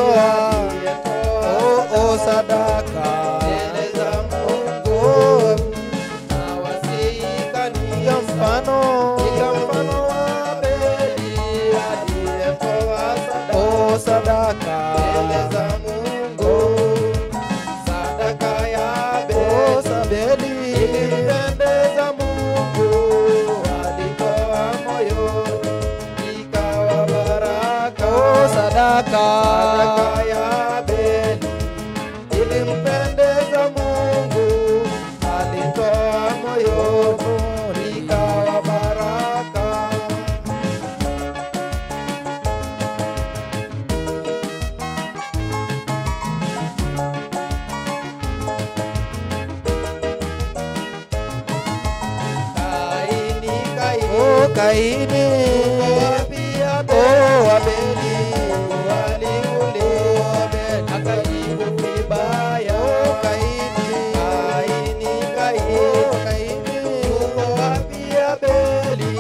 aliyetoa sadaka mbele za Mungu, na wasikaniga mfano wa Abeli aliyetoa sadaka mbele za Mungu. Sadaka ya Abeli ilimpendeza Mungu, alitoa moyoni ikawa baraka. Sadaka ya Abeli ilimpendeza Mungu, alitoa moyoni ikawa baraka. Kaini Abeli aliuliwa akajibu vibaya. Kaini yuko wapi Abeli?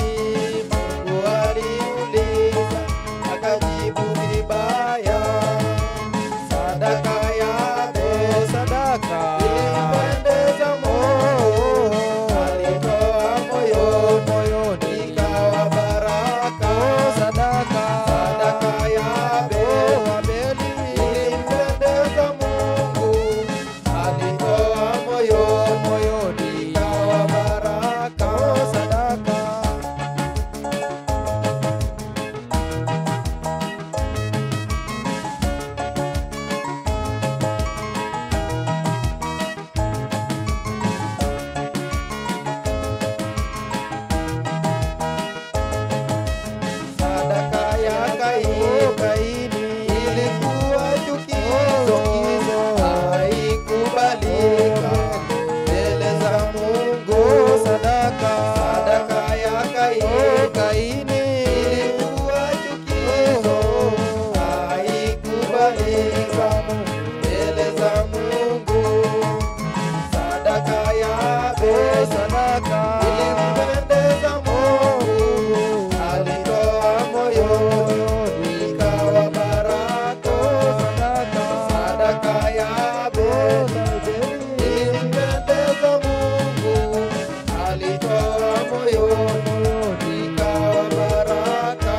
Mungu aliuliza akajibu vibaya. Sadaka ya Abeli ilimpendeza Mungu, alitoa moyoni ikawa baraka. Sadaka ya Abeli ilimpendeza Mungu, alitoa moyoni ikawa baraka. Sadaka ya Kaini ilikuwa chukizo, haikubalika mbele za Mungu. Sadaka ya Kaini ilikuwa chukizo, haikubalika mbele za Mungu. Sadaka ya Abeli ilimpendeza Mungu, alitoa moyoni ikawa baraka. Sadaka ya Abeli ilimpendeza Mungu, alitoa moyoni ikawa baraka.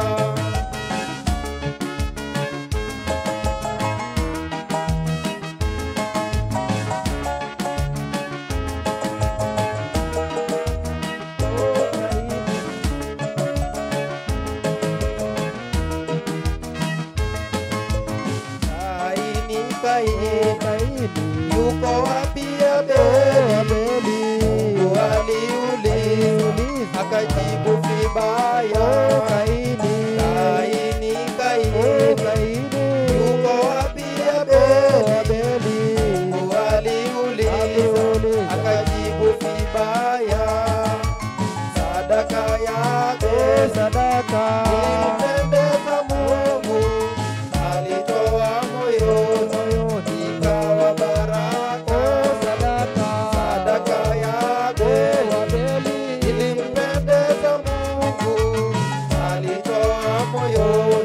Kaini yuko wapi Abeli? Mungu aliuliza akajibu vibaya. Kaini yuko wapi Abeli? Mungu aliuliza akajibu vibaya. Sadaka ya Abeli ilimpendeza Mungu, alitoa moyoni ikawa baraka. Sadaka ya Abeli ilimpendeza Mungu, alitoa moyoni